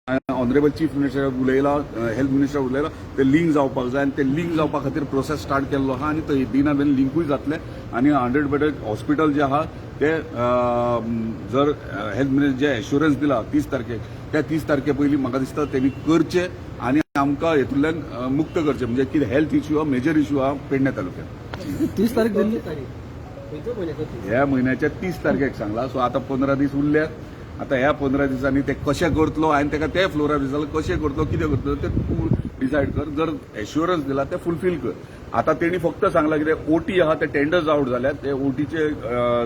Honourable chief minister उलयला, health minister उलयला, ते लिंक जावपाक जाय आनी ते लिंक जावपा खातीर प्रोसेस स्टार्ट केल्लो आहा आनी ते दिना बेन लिंकूय जातले आनी 100 बेडेड हॉस्पिटल जे आहा ते जर हेल्थ मिनिस्टर जे एश्युरन्स दिला 30 तारखेक त्या 30 तारखे पयलीं म्हाका दिसता तेणी करचे आनी आमकां हेतूंतल्यान मुक्त करचे म्हणजे कितें हेल्थ इश्यू आहा, मेजर इश्यू आहा पेडणे तालुक्यांत 30 तारीख दिल्ली ह्या म्हयन्याच्या 30 तारखेक सांगला. सो आतां 15 दीस उरल्यात. आता ह्या 15 दिसांनी ते कशें करतलो हांवें ताका ते फ्लोरार विचारलं कशें करतलो कितें करतलो ते तूं डिसायड कर. जर एश्युरन्स दिला ते फुलफील कर. आता तेणी फक्त सांगला कितें ओटी आहा ते टेंडर्स आउट जाल्यात, ते ओटीचे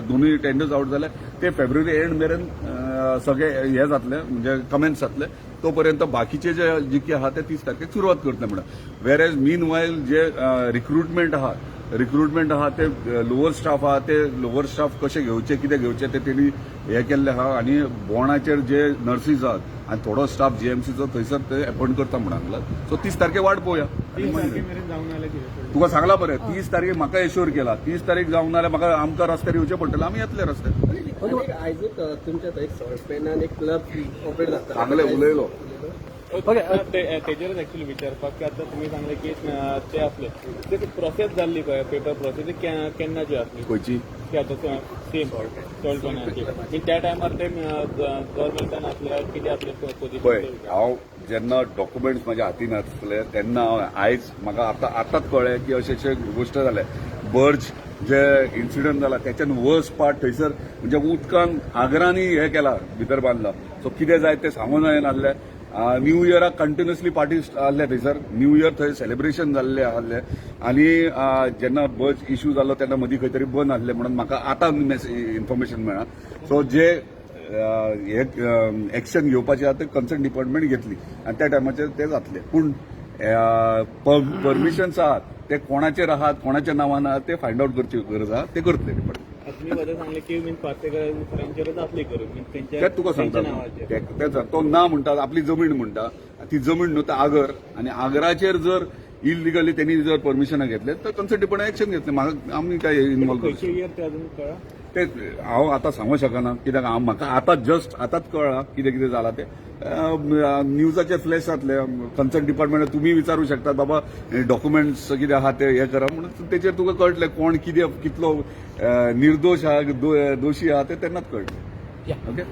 दोनूय टेंडर्स आउट जाले ते फेब्रुवारी एंड मेरेन सगळे हे जातले म्हणजे कमेंट्स जातले. तोपर्यंत बाकीचे जे जिके आहा ते 30 तारखेक सुरवात करतले म्हणून. वेरेज मीन वायल जे रिक्रुटमेंट आहा ते लोअर स्टाफ आहा ते लोअर स्टाफ कशें घेवचे कितें घेवचे ते तेणी हे केल्ले आहा आनी बोर्डाचेर जे नर्सीज आहात आनी थोडो स्टाफ जीएमसीचो थंयसर ते अपॉइंट करता म्हणून सांगला. सो 30 तारखेक वाट पळोवया. तुका सांगला बरें 30 तारखेक म्हाका एश्योर केला 30 तारीख जावंक ना जाल्यार म्हाका आमकां रस्त्यार येवचें पडटलें, आमी येतले रस्त्यार. आयज तुमच्या थंय सॉल्टपेनान एक क्लब ऑपरेट जाता सांगले उलयलो तेजेरच एक्चुअली विचारपाक की आतां तुमी सांगले की ते आसले ते प्रोसेस जाल्ली पळय पेपर प्रोसेस केन्नाची आसली खंयची ती आतां सेम सॉल्टपेनाची त्या टायमार ते गव्हर्मेंटान आसल्यार कितें आसलें पळय पोजिशन. हांव जेन्ना डॉक्युमेंट्स म्हाज्या हातीन आसले तेन्ना आयज म्हाका आतांच कळ्ळें की अशे गोश्ट जाले. बर्ज जे इन्सिडंट जाला त्याच्यान वर्स्ट पार्ट थंयसर म्हणजे उदकान आगरांनी हे केला भितर बांदला. सो कितें जाय ते सांगून जायनासलें. न्यू इयराक कंटिन्युअसली पार्टी आहले थंयसर. न्यू इयर थंय सेलिब्रेशन जाल्ले आहले आनी जेन्ना बर्ज इश्यू जालो तेन्ना मदीं खंय तरी बंद आहले म्हणून म्हाका आतां इन्फॉर्मेशन मेळ्ळा. सो जे हे एक्शन घेवपाचे आहा ते कन्सर्न डिपार्टमेंट घेतली आनी त्या टायमाचेर ते जातले. पूण परमिशन्स आहात ते कोणाचेर आहात कोणाच्या नांवान आहात ते फायंड आउट करची गरज आहा ते करतले डिपार्टमेंट. तुम्ही बरें सांगले की मीन पार्सेकरांचेरच आसली करून तेच तुका सांगता तो ना म्हणटा आपली जमीन म्हणटा ती जमीन न्हू आगर आनी आगराचेर जर इलिगली त्यांनी जर परमिशन घेतले तर कन्सर्न डिपार्टमेंट एक्शन घेतले. म्हाका आमी काय इन्वॉल्व कळा ते हांव आतां सांगूंक शकना कित्याक म्हाका आतांच कळ्ळां कितें जाला ते. न्यूजाचेर फ्लॅश जातले कन्सर्न डिपार्टमेंट तुमी विचारूं शकतात बाबा डॉक्युमेंट्स कितें आहा ते हे करा म्हणून तेचेर तुका कळटलें कोण कितें कितलो निर्दोश आहा दोशी आहा ते तेन्नाच कळटलें. ओके.